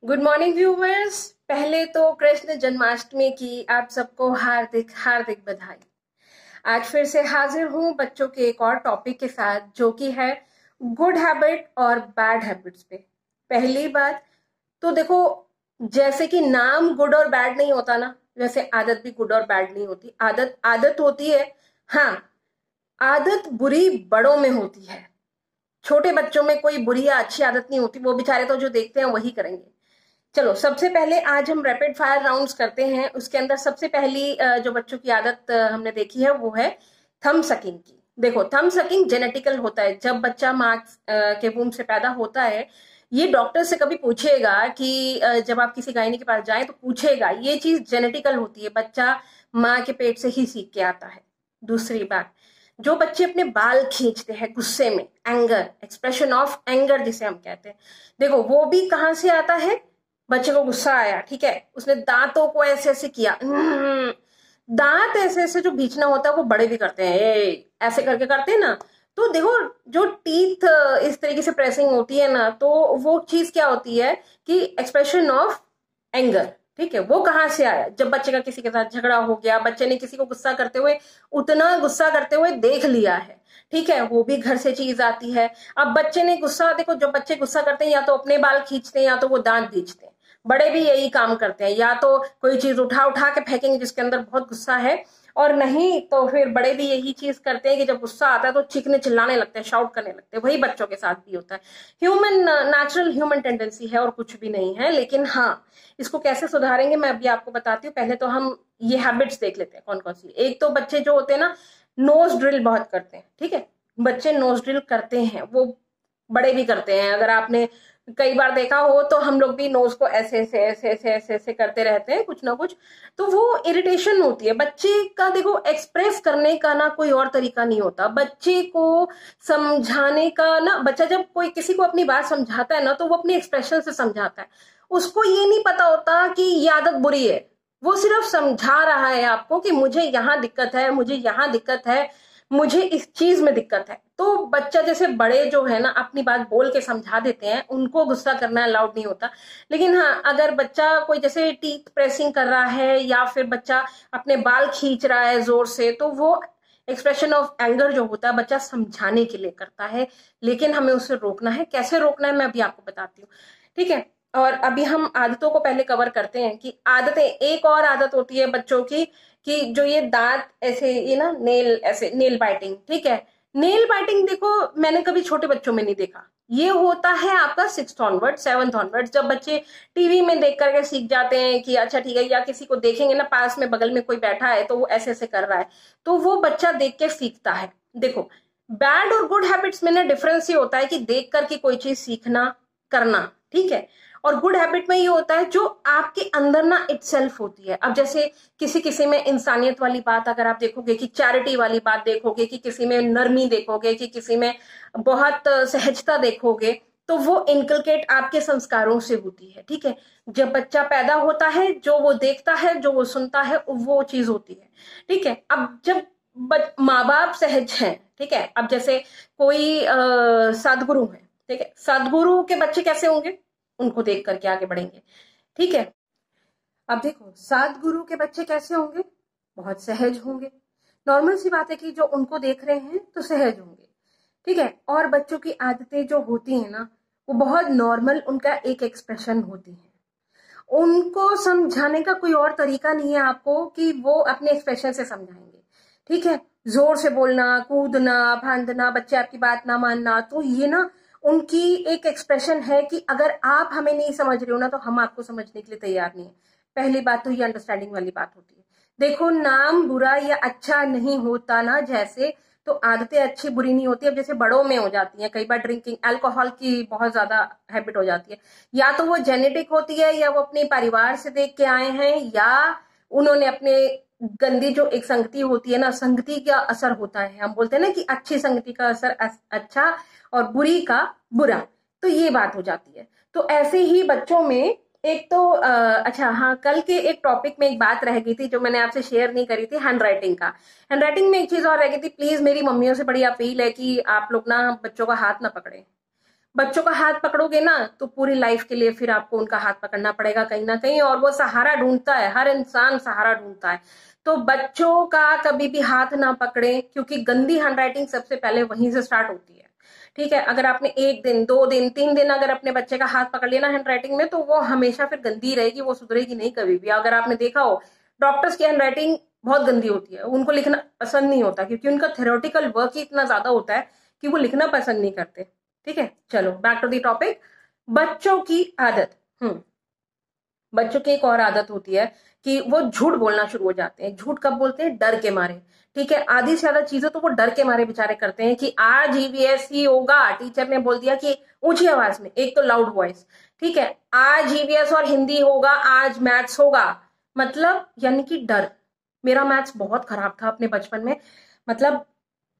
Good morning viewers. पहले तो कृष्ण जन्माष्टमी की आप सबको हार्दिक हार्दिक बधाई। आज फिर से हाजिर हूं बच्चों के एक और टॉपिक के साथ जो कि है गुड हैबिट और बैड हैबिट्स पे। पहली बात तो देखो, जैसे कि नाम गुड और बैड नहीं होता ना, वैसे आदत भी गुड और बैड नहीं होती। आदत आदत होती है। हाँ, आदत बुरी बड़ों में होती है, छोटे बच्चों में कोई बुरी या अच्छी आदत नहीं होती। वो बेचारे तो जो देखते हैं वही करेंगे। चलो, सबसे पहले आज हम रैपिड फायर राउंड्स करते हैं। उसके अंदर सबसे पहली जो बच्चों की आदत हमने देखी है वो है थंब सकिंग की। देखो, थंब सकिंग जेनेटिकल होता है। जब बच्चा माँ के वूम से पैदा होता है, ये डॉक्टर से कभी पूछेगा कि जब आप किसी गायनी के पास जाएं तो पूछेगा, ये चीज जेनेटिकल होती है, बच्चा माँ के पेट से ही सीख के आता है। दूसरी बात, जो बच्चे अपने बाल खींचते हैं गुस्से में, एंगर, एक्सप्रेशन ऑफ एंगर जिसे हम कहते हैं, देखो वो भी कहाँ से आता है। बच्चे को गुस्सा आया, ठीक है, उसने दांतों को ऐसे ऐसे किया। दांत ऐसे ऐसे जो भींचना होता है वो बड़े भी करते हैं, ऐसे करके करते हैं ना। तो देखो, जो टीथ इस तरीके से प्रेसिंग होती है ना, तो वो चीज क्या होती है कि एक्सप्रेशन ऑफ एंगर। ठीक है, वो कहाँ से आया? जब बच्चे का किसी के साथ झगड़ा हो गया, बच्चे ने किसी को गुस्सा करते हुए, उतना गुस्सा करते हुए देख लिया है, ठीक है, वो भी घर से चीज आती है। अब बच्चे ने गुस्सा, देखो जब बच्चे गुस्सा करते हैं या तो अपने बाल खींचते हैं या तो वो दांत खींचते हैं। बड़े भी यही काम करते हैं, या तो कोई चीज उठा उठा के फेंकेंगे जिसके अंदर बहुत गुस्सा है, और नहीं तो फिर बड़े भी यही चीज करते हैं कि जब गुस्सा आता है तो चीखने चिल्लाने लगते हैं, शाउट करने लगते हैं। वही बच्चों के साथ भी होता है। ह्यूमन, नेचुरल ह्यूमन टेंडेंसी है और कुछ भी नहीं है। लेकिन हाँ, इसको कैसे सुधारेंगे मैं अभी आपको बताती हूँ। पहले तो हम ये हैबिट्स देख लेते हैं कौन कौन सी। एक तो बच्चे जो होते हैं ना, नोज ड्रिल बहुत करते हैं। ठीक है, बच्चे नोज ड्रिल करते हैं, वो बड़े भी करते हैं। अगर आपने कई बार देखा हो तो हम लोग भी नोज को ऐसे ऐसे ऐसे ऐसे ऐसे ऐसे करते रहते हैं, कुछ ना कुछ। तो वो इरिटेशन होती है बच्चे का। देखो, एक्सप्रेस करने का ना कोई और तरीका नहीं होता। बच्चे को समझाने का ना, बच्चा जब कोई किसी को अपनी बात समझाता है ना, तो वो अपनी एक्सप्रेशन से समझाता है। उसको ये नहीं पता होता कि ये आदत बुरी है। वो सिर्फ समझा रहा है आपको कि मुझे यहाँ दिक्कत है, मुझे यहाँ दिक्कत है, मुझे इस चीज में दिक्कत है। तो बच्चा, जैसे बड़े जो है ना अपनी बात बोल के समझा देते हैं, उनको गुस्सा करना अलाउड नहीं होता। लेकिन हाँ, अगर बच्चा कोई जैसे टीथ प्रेसिंग कर रहा है या फिर बच्चा अपने बाल खींच रहा है जोर से, तो वो एक्सप्रेशन ऑफ एंगर जो होता है बच्चा समझाने के लिए करता है। लेकिन हमें उसे रोकना है। कैसे रोकना है मैं अभी आपको बताती हूँ, ठीक है। और अभी हम आदतों को पहले कवर करते हैं कि आदतें, एक और आदत होती है बच्चों की कि जो ये दांत ऐसे, ये ना नेल, ऐसे नेल बाइटिंग, ठीक है। नेल बाइटिंग देखो, मैंने कभी छोटे बच्चों में नहीं देखा। ये होता है आपका 6th ऑनवर्ड, 7th ऑनवर्ड, जब बच्चे टीवी में देख करके सीख जाते हैं कि अच्छा ठीक है, या किसी को देखेंगे ना पास में बगल में कोई बैठा है तो वो ऐसे ऐसे कर रहा है, तो वो बच्चा देख के सीखता है। देखो, बैड और गुड हैबिट्स में ना डिफरेंस ये होता है कि देख करके कोई चीज सीखना, करना, ठीक है। और गुड हैबिट में ये होता है जो आपके अंदर ना इटसेल्फ होती है। अब जैसे किसी किसी में इंसानियत वाली बात अगर आप देखोगे, कि चैरिटी वाली बात देखोगे, कि किसी में नरमी देखोगे, कि किसी में बहुत सहजता देखोगे, तो वो इनकलकेट आपके संस्कारों से होती है, ठीक है। जब बच्चा पैदा होता है, जो वो देखता है, जो वो सुनता है, वो चीज होती है, ठीक है। अब जब माँ बाप सहज हैं, ठीक है, अब जैसे कोई सदगुरु है, ठीक है, सदगुरु के बच्चे कैसे होंगे, उनको देख करके आगे बढ़ेंगे, ठीक है। अब देखो, सदगुरु के बच्चे कैसे होंगे, बहुत सहज होंगे। नॉर्मल सी बात है कि जो उनको देख रहे हैं तो सहज होंगे, ठीक है। और बच्चों की आदतें जो होती है ना, वो बहुत नॉर्मल, उनका एक एक्सप्रेशन होती है। उनको समझाने का कोई और तरीका नहीं है आपको कि वो अपने एक्सप्रेशन से समझाएंगे, ठीक है। जोर से बोलना, कूदना, फांदना, बच्चे आपकी बात ना मानना, तो ये ना उनकी एक एक्सप्रेशन है कि अगर आप हमें नहीं समझ रहे हो ना, तो हम आपको समझने के लिए तैयार नहीं है। पहली बात तो ये अंडरस्टैंडिंग वाली बात होती है। देखो, नाम बुरा या अच्छा नहीं होता ना, जैसे तो आदतें अच्छी बुरी नहीं होती। अब जैसे बड़ों में हो जाती है, कई बार ड्रिंकिंग, अल्कोहल की बहुत ज्यादा हैबिट हो जाती है। या तो वो जेनेटिक होती है, या वो अपने परिवार से देख के आए हैं, या उन्होंने अपने गंदी जो एक संगति होती है ना, संगति का असर होता है। हम बोलते हैं ना कि अच्छी संगति का असर अच्छा और बुरी का बुरा, तो ये बात हो जाती है। तो ऐसे ही बच्चों में एक तो अच्छा हाँ, कल के एक टॉपिक में एक बात रह गई थी जो मैंने आपसे शेयर नहीं करी थी, हैंड राइटिंग का। हैंड राइटिंग में एक चीज और रह गई थी, प्लीज मेरी मम्मियों से बड़ी अपील है कि आप लोग ना बच्चों का हाथ ना पकड़े। बच्चों का हाथ पकड़ोगे ना तो पूरी लाइफ के लिए फिर आपको उनका हाथ पकड़ना पड़ेगा कहीं ना कहीं, और वो सहारा ढूंढता है, हर इंसान सहारा ढूंढता है। तो बच्चों का कभी भी हाथ ना पकड़े, क्योंकि गंदी हैंडराइटिंग सबसे पहले वहीं से स्टार्ट होती है। ठीक है, अगर आपने 1 दिन 2 दिन 3 दिन अगर अपने बच्चे का हाथ पकड़ लिया ना हैंडराइटिंग में, तो वो हमेशा फिर गंदी रहेगी, वो सुधरेगी नहीं कभी भी। अगर आपने देखा हो, डॉक्टर्स की हैंडराइटिंग बहुत गंदी होती है, उनको लिखना पसंद नहीं होता, क्योंकि उनका थ्योरेटिकल वर्क ही इतना ज्यादा होता है कि वो लिखना पसंद नहीं करते। ठीक है, चलो बैक टू द टॉपिक। बच्चों की आदत। बच्चों की एक और आदत होती है कि वो झूठ बोलना शुरू हो जाते हैं। झूठ कब बोलते हैं? डर के मारे। ठीक है, आधी से ज्यादा चीजें तो वो डर के मारे बेचारे करते हैं कि आज ईवीएस ही होगा, टीचर ने बोल दिया कि ऊंची आवाज में, एक तो लाउड वॉइस। ठीक है, आज ईवीएस और हिंदी होगा, आज मैथ्स होगा, मतलब यानी कि डर। मेरा मैथ्स बहुत खराब था अपने बचपन में, मतलब।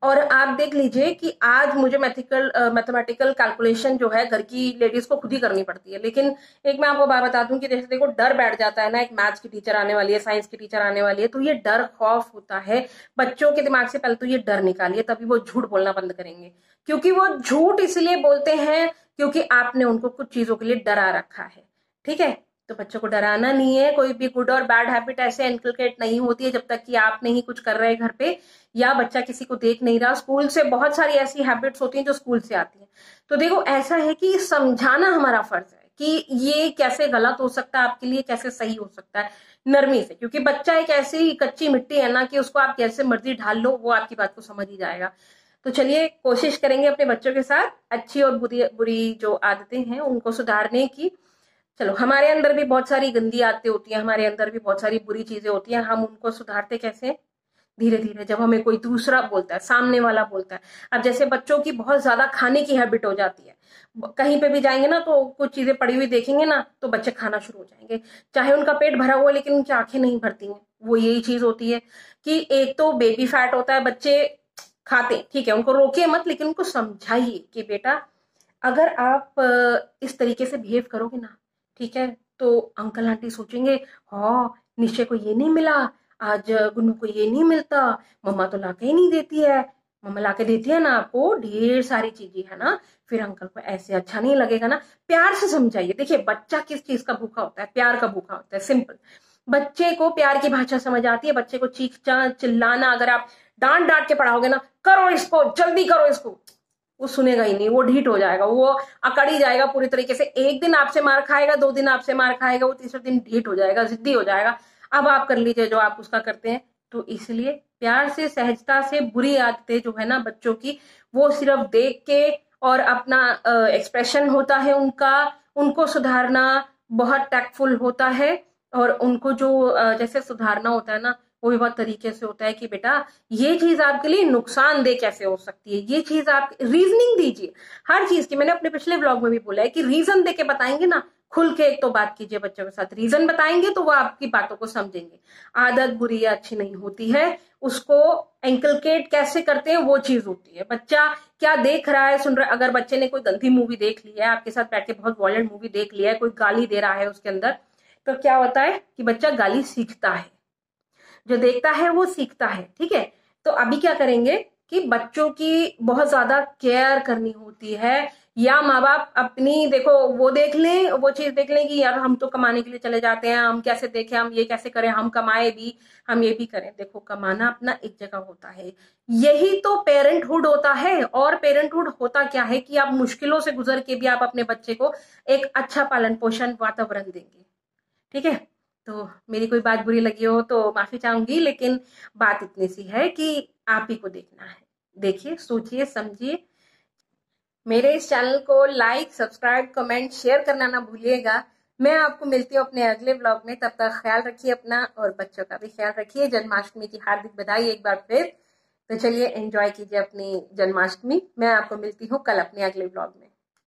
और आप देख लीजिए कि आज मुझे मैथमेटिकल कैलकुलेशन जो है घर की लेडीज को खुद ही करनी पड़ती है। लेकिन एक मैं आपको बात बता दूं कि जैसे देखो, डर बैठ जाता है ना, एक मैथ्स की टीचर आने वाली है, साइंस की टीचर आने वाली है, तो ये डर खौफ होता है बच्चों के दिमाग से। पहले तो ये डर निकालिए, तभी वो झूठ बोलना बंद करेंगे। क्योंकि वो झूठ इसलिए बोलते हैं क्योंकि आपने उनको कुछ चीजों के लिए डरा रखा है। ठीक है, तो बच्चों को डराना नहीं है। कोई भी गुड और बैड हैबिट ऐसे इनकलकेट नहीं होती है जब तक कि आप नहीं कुछ कर रहे घर पे, या बच्चा किसी को देख नहीं रहा। स्कूल से बहुत सारी ऐसी हैबिट्स होती हैं जो स्कूल से आती हैं। तो देखो, ऐसा है कि समझाना हमारा फर्ज है कि ये कैसे गलत हो सकता है आपके लिए, कैसे सही हो सकता है, नरमी से। क्योंकि बच्चा एक ऐसी कच्ची मिट्टी है ना कि उसको आप कैसे मर्जी ढाल लो, वो आपकी बात को समझ ही जाएगा। तो चलिए कोशिश करेंगे अपने बच्चों के साथ अच्छी और बुरी बुरी जो आदतें हैं उनको सुधारने की। चलो, हमारे अंदर भी बहुत सारी गंदी आदतें होती हैं, हमारे अंदर भी बहुत सारी बुरी चीजें होती हैं, हम उनको सुधारते कैसे? धीरे धीरे। जब हमें कोई दूसरा बोलता है, सामने वाला बोलता है। अब जैसे बच्चों की बहुत ज्यादा खाने की हैबिट हो जाती है, कहीं पे भी जाएंगे ना तो कुछ चीजें पड़ी हुई देखेंगे ना तो बच्चे खाना शुरू हो जाएंगे, चाहे उनका पेट भरा हुआ लेकिन उनकी आंखें नहीं भरती हैं। वो यही चीज होती है कि एक तो बेबी फैट होता है, बच्चे खाते, ठीक है, उनको रोकिए मत, लेकिन उनको समझाइए कि बेटा अगर आप इस तरीके से बिहेव करोगे ना, ठीक है, तो अंकल आंटी सोचेंगे, हाँ निश्चय को ये नहीं मिला, आज गुन्नू को ये नहीं मिलता, मम्मा तो लाके ही नहीं देती है, मम्मा लाके देती है ना आपको ढेर सारी चीजें, है ना, फिर अंकल को ऐसे अच्छा नहीं लगेगा ना। प्यार से समझाइए। देखिए, बच्चा किस चीज का भूखा होता है? प्यार का भूखा होता है, सिंपल। बच्चे को प्यार की भाषा समझ आती है। बच्चे को चीखना चिल्लाना, अगर आप डांट डांट के पढ़ाओगे ना, करो इसको, जल्दी करो इसको, वो सुनेगा ही नहीं, वो ढीठ हो जाएगा, वो अकड़ ही जाएगा पूरी तरीके से। एक दिन आपसे मार खाएगा, 2 दिन आपसे मार खाएगा, वो तीसरे दिन ढीठ हो जाएगा, जिद्दी हो जाएगा। अब आप कर लीजिए जो आप उसका करते हैं। तो इसलिए प्यार से, सहजता से, बुरी आदतें जो है ना बच्चों की, वो सिर्फ देख के और अपना एक्सप्रेशन होता है उनका, उनको सुधारना बहुत टैक्टफुल होता है। और उनको जो जैसे सुधारना होता है ना, वो भी बहुत तरीके से होता है कि बेटा ये चीज आपके लिए नुकसानदेह कैसे हो सकती है, ये चीज आप रीजनिंग दीजिए हर चीज की। मैंने अपने पिछले व्लॉग में भी बोला है कि रीजन दे के बताएंगे ना, खुल के एक तो बात कीजिए बच्चों के साथ, रीजन बताएंगे तो वो आपकी बातों को समझेंगे। आदत बुरी या अच्छी नहीं होती है, उसको इंकलकेट कैसे करते हैं वो चीज होती है। बच्चा क्या देख रहा है, सुन रहा है। अगर बच्चे ने कोई गंदी मूवी देख ली है, आपके साथ बैठ के बहुत वॉयलेंट मूवी देख लिया है, कोई गाली दे रहा है उसके अंदर, तो क्या होता है कि बच्चा गाली सीखता है, जो देखता है वो सीखता है। ठीक है, तो अभी क्या करेंगे कि बच्चों की बहुत ज्यादा केयर करनी होती है, या माँ बाप अपनी देखो वो देख लें, वो चीज देख लें कि यार हम तो कमाने के लिए चले जाते हैं, हम कैसे देखें, हम ये कैसे करें, हम कमाए भी, हम ये भी करें। देखो, कमाना अपना एक जगह होता है, यही तो पेरेंटहुड होता है। और पेरेंटहुड होता क्या है कि आप मुश्किलों से गुजर के भी आप अपने बच्चे को एक अच्छा पालन पोषण वातावरण देंगे। ठीक है, तो मेरी कोई बात बुरी लगी हो तो माफी चाहूंगी, लेकिन बात इतनी सी है कि आप ही को देखना है। देखिए, सोचिए, समझिए। मेरे इस चैनल को लाइक, सब्सक्राइब, कमेंट, शेयर करना ना भूलिएगा। मैं आपको मिलती हूँ अपने अगले ब्लॉग में। तब तक ख्याल रखिए अपना, और बच्चों का भी ख्याल रखिए। जन्माष्टमी की हार्दिक बधाई एक बार फिर। तो चलिए एंजॉय कीजिए अपनी जन्माष्टमी। मैं आपको मिलती हूँ कल अपने अगले ब्लॉग में।